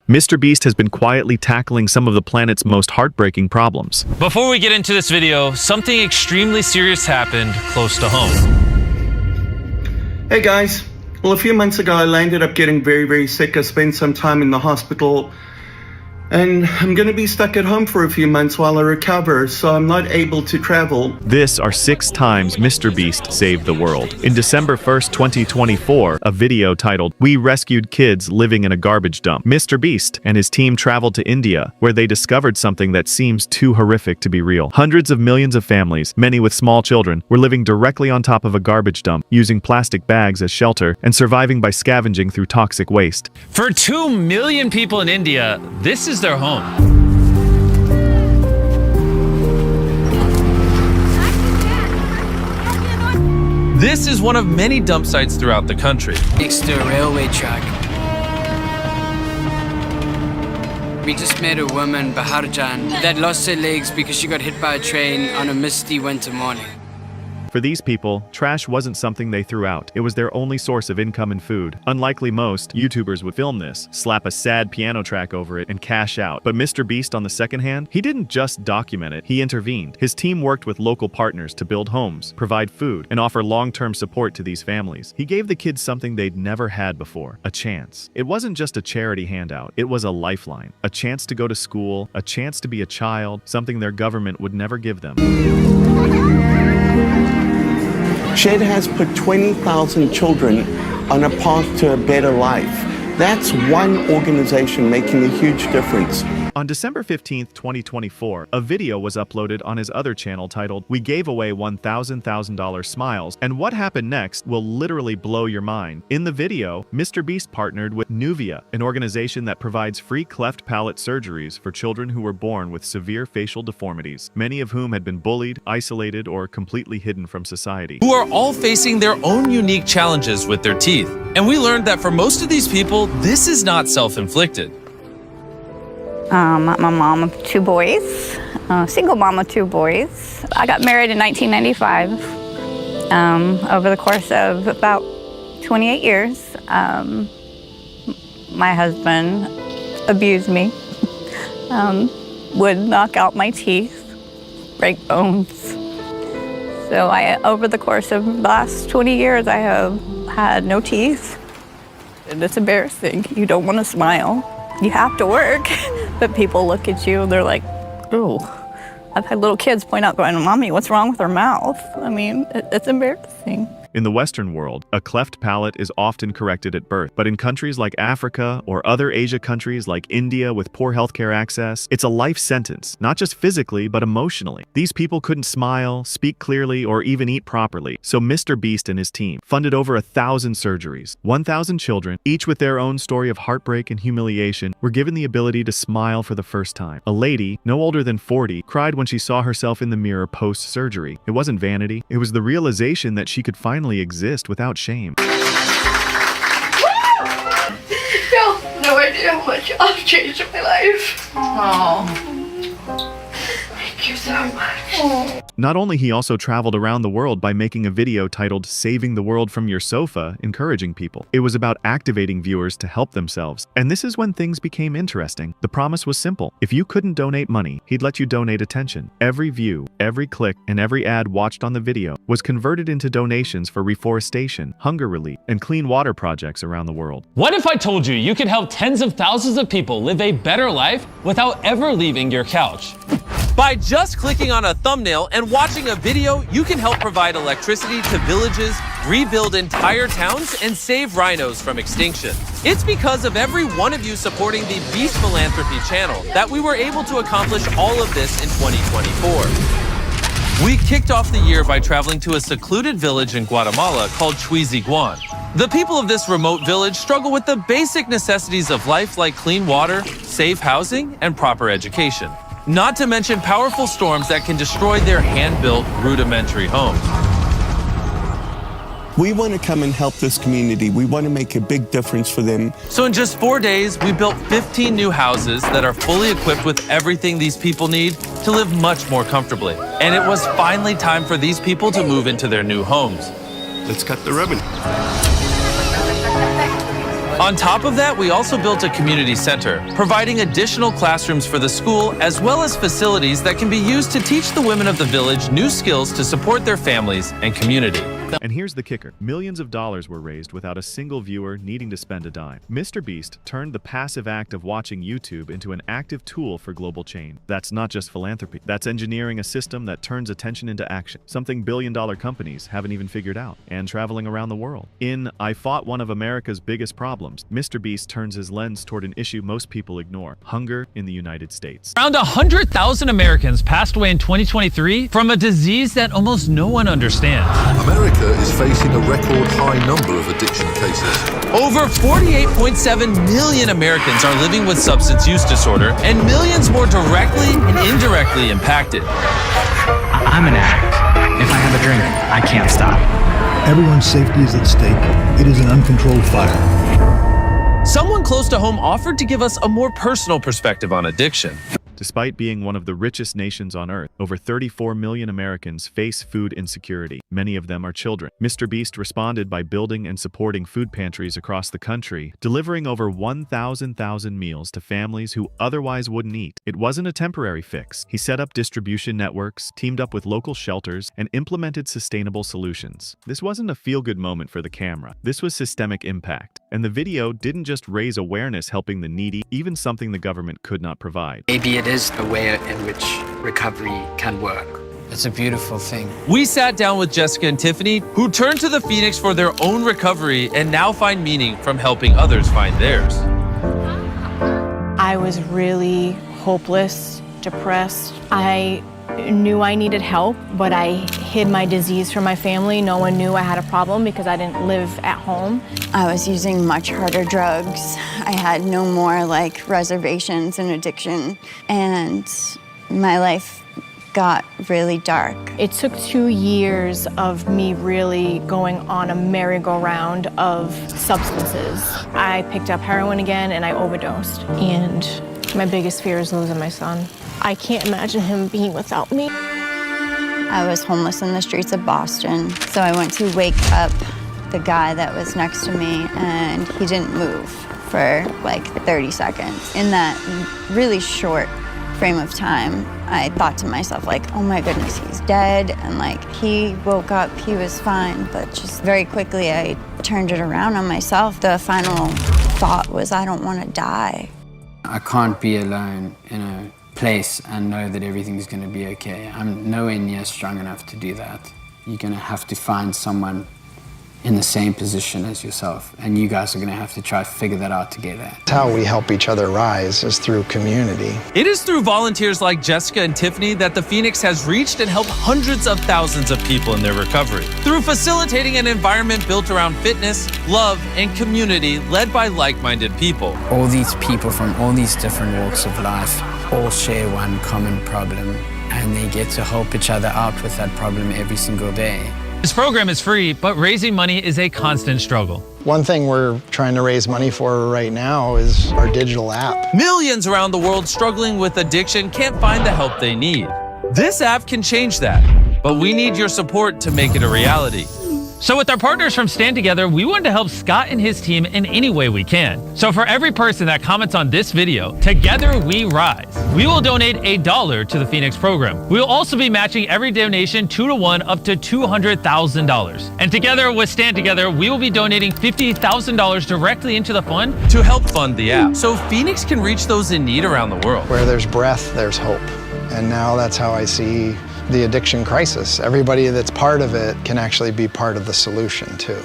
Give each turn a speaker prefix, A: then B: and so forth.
A: MrBeast has been quietly tackling some of the planet's most heartbreaking problems.
B: Before we get into this video, something extremely serious happened close to home.
C: Hey guys, well, a few months ago I ended up getting very sick. I spent some time in the hospital and I'm gonna be stuck at home for a few months while I recover, so I'm not able to travel.
A: This are 6 times MrBeast saved the world. In December 1st, 2024, a video titled, "We Rescued Kids Living in a Garbage Dump," MrBeast and his team traveled to India, where they discovered something that seems too horrific to be real. Hundreds of millions of families, many with small children, were living directly on top of a garbage dump, using plastic bags as shelter, and surviving by scavenging through toxic waste.
B: For 2 million people in India, this is their home. This is one of many dump sites throughout the country.
D: Next to a railway track. We just met a woman, Baharjan, that lost her legs because she got hit by a train on a misty winter morning.
A: For these people, trash wasn't something they threw out. It was their only source of income and food. Unlikely most, YouTubers would film this, slap a sad piano track over it, and cash out. But MrBeast, on the second hand, he didn't just document it, he intervened. His team worked with local partners to build homes, provide food, and offer long-term support to these families. He gave the kids something they'd never had before, a chance. It wasn't just a charity handout, it was a lifeline. A chance to go to school, a chance to be a child, something their government would never give them.
C: Shed has put 20,000 children on a path to a better life. That's one organization making a huge difference.
A: On December 15th, 2024, a video was uploaded on his other channel titled, "We Gave Away $1,000 Smiles, and What Happened Next Will Literally Blow Your Mind." In the video, MrBeast partnered with Nuvia, an organization that provides free cleft palate surgeries for children who were born with severe facial deformities, many of whom had been bullied, isolated, or completely hidden from society.
B: Who are all facing their own unique challenges with their teeth. And we learned that for most of these people, this is not self-inflicted.
E: I'm a mom of 2 boys, single mom of 2 boys. I got married in 1995. Over the course of about 28 years, my husband abused me, would knock out my teeth, break bones. So over the course of the last 20 years, I have had no teeth. And it's embarrassing. You don't want to smile. You have to work, but people look at you and they're like, oh. I've had little kids point out going, "Mommy, what's wrong with her mouth?" I mean, it's embarrassing.
A: In the Western world, a cleft palate is often corrected at birth, but in countries like Africa or other Asia countries like India with poor healthcare access, it's a life sentence, not just physically, but emotionally. These people couldn't smile, speak clearly, or even eat properly, so MrBeast and his team funded over 1,000 surgeries. 1,000 children, each with their own story of heartbreak and humiliation, were given the ability to smile for the first time. A lady, no older than 40, cried when she saw herself in the mirror post-surgery. It wasn't vanity, it was the realization that she could finally exist without shame.
F: You have no idea how much I've changed my life. Oh. Thank you so much.
A: Not only he also traveled around the world by making a video titled "Saving the World from Your Sofa," encouraging people. It was about activating viewers to help themselves. And this is when things became interesting. The promise was simple. If you couldn't donate money, he'd let you donate attention. Every view, every click, and every ad watched on the video was converted into donations for reforestation, hunger relief, and clean water projects around the world.
B: What if I told you you could help tens of thousands of people live a better life without ever leaving your couch? By just clicking on a thumbnail and watching a video, you can help provide electricity to villages, rebuild entire towns, and save rhinos from extinction. It's because of every one of you supporting the Beast Philanthropy channel that we were able to accomplish all of this in 2024. We kicked off the year by traveling to a secluded village in Guatemala called Chuiziguan. The people of this remote village struggle with the basic necessities of life like clean water, safe housing, and proper education. Not to mention powerful storms that can destroy their hand-built, rudimentary homes.
C: We want to come and help this community. We want to make a big difference for them.
B: So in just 4 days, we built 15 new houses that are fully equipped with everything these people need to live much more comfortably. And it was finally time for these people to move into their new homes.
G: Let's cut the ribbon.
B: On top of that, we also built a community center, providing additional classrooms for the school, as well as facilities that can be used to teach the women of the village new skills to support their families and community.
A: And here's the kicker. Millions of dollars were raised without a single viewer needing to spend a dime. MrBeast turned the passive act of watching YouTube into an active tool for global change. That's not just philanthropy. That's engineering a system that turns attention into action, something billion-dollar companies haven't even figured out, and traveling around the world. In I Fought One of America's Biggest Problems, MrBeast turns his lens toward an issue most people ignore: hunger in the United States.
B: Around 100,000 Americans passed away in 2023 from a disease that almost no one understands.
G: America is facing a record high number of addiction cases.
B: Over 48.7 million Americans are living with substance use disorder, and millions more directly and indirectly impacted.
H: I'm an addict. If I have a drink, I can't stop.
I: Everyone's safety is at stake. It is an uncontrolled fire.
B: Someone close to home offered to give us a more personal perspective on addiction.
A: Despite being one of the richest nations on Earth, over 34 million Americans face food insecurity. Many of them are children. MrBeast responded by building and supporting food pantries across the country, delivering over 1,000 meals to families who otherwise wouldn't eat. It wasn't a temporary fix. He set up distribution networks, teamed up with local shelters, and implemented sustainable solutions. This wasn't a feel-good moment for the camera. This was systemic impact. And the video didn't just raise awareness helping the needy, even something the government could not provide.
D: Maybe it is a way in which recovery can work. It's a beautiful thing.
B: We sat down with Jessica and Tiffany, who turned to the Phoenix for their own recovery and now find meaning from helping others find theirs.
J: I was really hopeless, depressed. I knew I needed help, but I hid my disease from my family. No one knew I had a problem because I didn't live at home.
K: I was using much harder drugs. I had no more reservations in addiction, and my life got really dark.
J: It took 2 years of me really going on a merry-go-round of substances. I picked up heroin again and I overdosed. And my biggest fear is losing my son. I can't imagine him being without me.
K: I was homeless in the streets of Boston, so I went to wake up the guy that was next to me, and he didn't move for 30 seconds. In that really short frame of time, I thought to myself, oh my goodness, he's dead, and he woke up, he was fine, but just very quickly I turned it around on myself. The final thought was, I don't want to die.
D: I can't be alone in a place and know that everything's going to be okay. I'm nowhere near strong enough to do that. You're going to have to find someone in the same position as yourself, and you guys are going to have to try to figure that out together.
L: That's how we help each other rise, is through community.
B: It is through volunteers like Jessica and Tiffany that the Phoenix has reached and helped hundreds of thousands of people in their recovery. Through facilitating an environment built around fitness, love, and community led by like-minded people.
D: All these people from all these different walks of life all share one common problem, and they get to help each other out with that problem every single day.
B: This program is free, but raising money is a constant struggle.
L: One thing we're trying to raise money for right now is our digital app.
B: Millions around the world struggling with addiction can't find the help they need. This app can change that, but we need your support to make it a reality. So with our partners from Stand Together, we want to help Scott and his team in any way we can. So for every person that comments on this video, Together We Rise, we will donate $1 to the Phoenix program. We will also be matching every donation 2-to-1 up to $200,000. And together with Stand Together, we will be donating $50,000 directly into the fund to help fund the app, so Phoenix can reach those in need around the world.
L: Where there's breath, there's hope. And now that's how I see the addiction crisis. Everybody that's part of it can actually be part of the solution too.